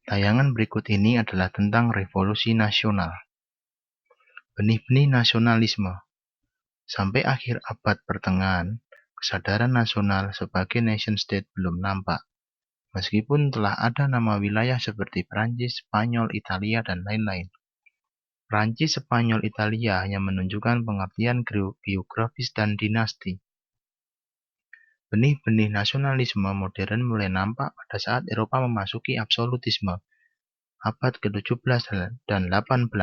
Tayangan berikut ini adalah tentang revolusi nasional. Benih-benih nasionalisme. Sampai akhir abad pertengahan, kesadaran nasional sebagai nation-state belum nampak. Meskipun telah ada nama wilayah seperti Prancis, Spanyol, Italia, dan lain-lain. Prancis, Spanyol, Italia hanya menunjukkan pengertian geografis dan dinasti. Benih-benih nasionalisme modern mulai nampak pada saat Eropa memasuki absolutisme, abad ke-17 dan 18.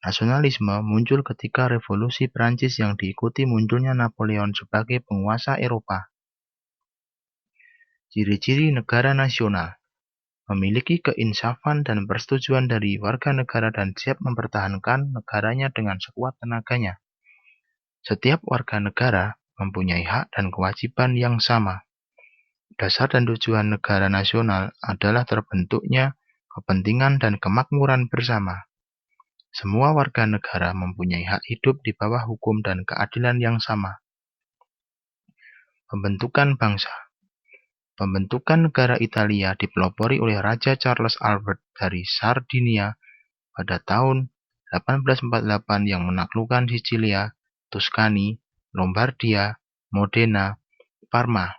Nasionalisme muncul ketika revolusi Prancis yang diikuti munculnya Napoleon sebagai penguasa Eropa. Ciri-ciri negara nasional: memiliki keinsafan dan persetujuan dari warga negara dan siap mempertahankan negaranya dengan sekuat tenaganya. Setiap warga negara mempunyai hak dan kewajiban yang sama. Dasar dan tujuan negara nasional adalah terbentuknya kepentingan dan kemakmuran bersama. Semua warga negara mempunyai hak hidup di bawah hukum dan keadilan yang sama. Pembentukan bangsa. Pembentukan negara Italia dipelopori oleh Raja Charles Albert dari Sardinia pada tahun 1848 yang menaklukkan Sisilia, Tuscany, Lombardia, Modena, Parma.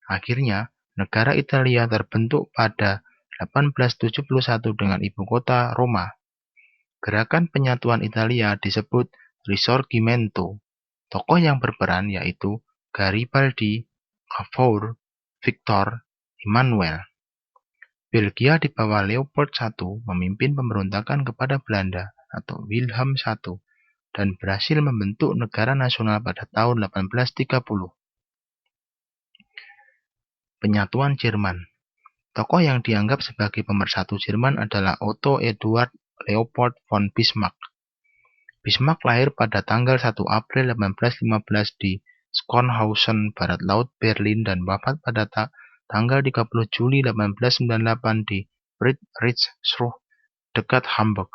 Akhirnya, negara Italia terbentuk pada 1871 dengan ibu kota Roma. Gerakan penyatuan Italia disebut Risorgimento. Tokoh yang berperan yaitu Garibaldi, Cavour, Victor Emmanuel. Belgia di bawah Leopold I memimpin pemberontakan kepada Belanda atau Wilhelm I dan berhasil membentuk negara nasional pada tahun 1830. Penyatuan Jerman. Tokoh yang dianggap sebagai pemersatu Jerman adalah Otto Eduard Leopold von Bismarck. Bismarck lahir pada tanggal 1 April 1815 di Schönhausen, barat laut Berlin, dan wafat pada tanggal 30 Juli 1898 di Friedrichsruh, dekat Hamburg.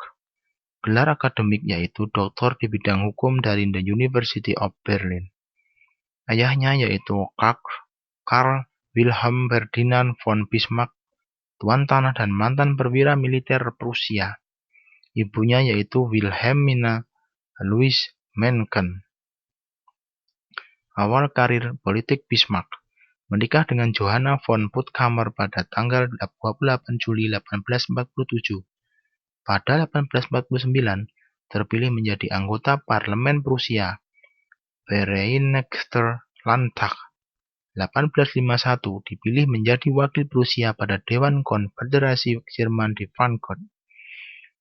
Gelar akademik yaitu doktor di bidang hukum dari the University of Berlin. Ayahnya yaitu Karl Wilhelm Ferdinand von Bismarck, tuan tanah dan mantan perwira militer Prusia. Ibunya yaitu Wilhelmina Louise Mencken. Awal karir politik Bismarck. Menikah dengan Johanna von Puttkamer pada tanggal 28 Juli 1847. Pada 1849, terpilih menjadi anggota Parlemen Prusia, Vereinigter Landtag. 1851 dipilih menjadi wakil Prusia pada Dewan Konfederasi Jerman di Frankfurt.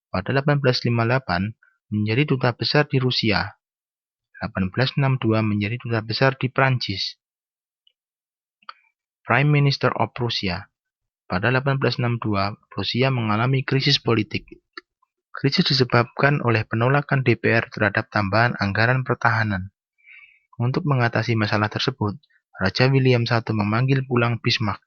Pada 1858, menjadi duta besar di Rusia. 1862 menjadi duta besar di Prancis. Prime Minister of Prussia. Pada 1862, Prusia mengalami krisis politik. Krisis disebabkan oleh penolakan DPR terhadap tambahan anggaran pertahanan. Untuk mengatasi masalah tersebut, Raja William I memanggil pulang Bismarck.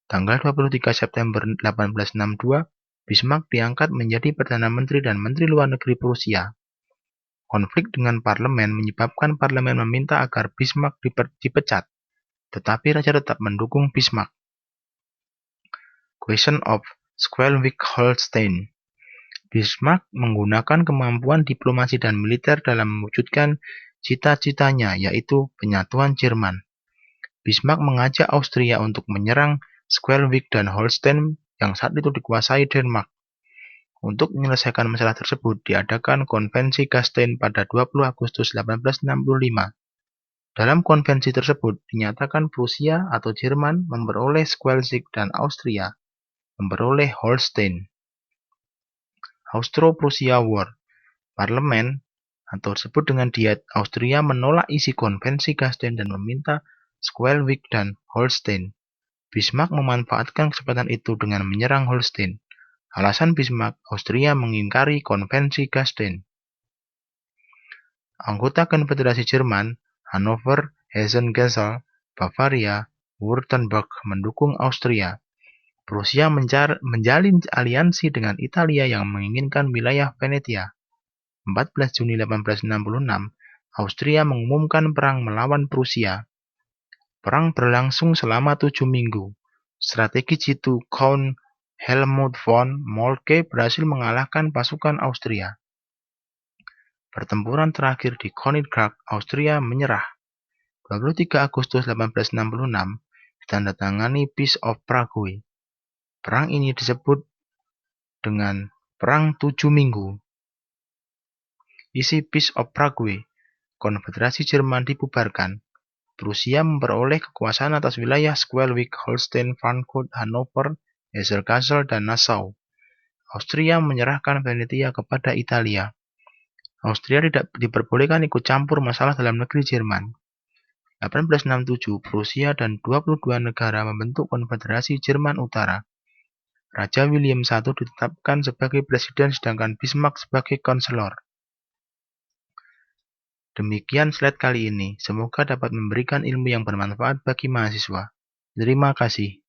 Tanggal 23 September 1862, Bismarck diangkat menjadi Perdana Menteri dan Menteri Luar Negeri Prusia. Konflik dengan parlemen menyebabkan parlemen meminta agar Bismarck dipecat, tetapi raja tetap mendukung Bismarck. Question of Schleswig-Holstein. Bismarck menggunakan kemampuan diplomasi dan militer dalam mewujudkan cita-citanya, yaitu penyatuan Jerman. Bismarck mengajak Austria untuk menyerang Schleswig dan Holstein yang saat itu dikuasai Denmark. Untuk menyelesaikan masalah tersebut, diadakan Konvensi Gastein pada 20 Agustus 1865. Dalam konvensi tersebut, dinyatakan Prusia atau Jerman memperoleh Schleswig dan Austria memperoleh Holstein. Austro-Prusia War. Parlemen atau disebut dengan Diet Austria menolak isi Konvensi Gastein dan meminta Schleswig dan Holstein. Bismarck memanfaatkan kesempatan itu dengan menyerang Holstein. Alasan Bismarck, Austria mengingkari Konvensi Gastein. Anggota Konfederasi Jerman, Hannover, Hessen-Kassel, Bavaria, Württemberg mendukung Austria. Prusia menjalin aliansi dengan Italia yang menginginkan wilayah Venetia. 14 Juni 1866, Austria mengumumkan perang melawan Prusia. Perang berlangsung selama 7 minggu. Strategi jitu Count Helmut von Moltke berhasil mengalahkan pasukan Austria. Pertempuran terakhir di Königsberg, Austria menyerah. 23 Agustus 1866 ditandatangani Peace of Prague. Perang ini disebut dengan Perang 7 Minggu. Isi Peace of Prague, Konfederasi Jerman dibubarkan. Prusia memperoleh kekuasaan atas wilayah Schleswig, Holstein, Frankfurt, Hanover, Hesse-Kassel, dan Nassau. Austria menyerahkan Venetia kepada Italia. Austria tidak diperbolehkan ikut campur masalah dalam negeri Jerman. 1867, Prusia dan 22 negara membentuk Konfederasi Jerman Utara. Raja William I ditetapkan sebagai presiden sedangkan Bismarck sebagai konselor. Demikian slide kali ini, semoga dapat memberikan ilmu yang bermanfaat bagi mahasiswa. Terima kasih.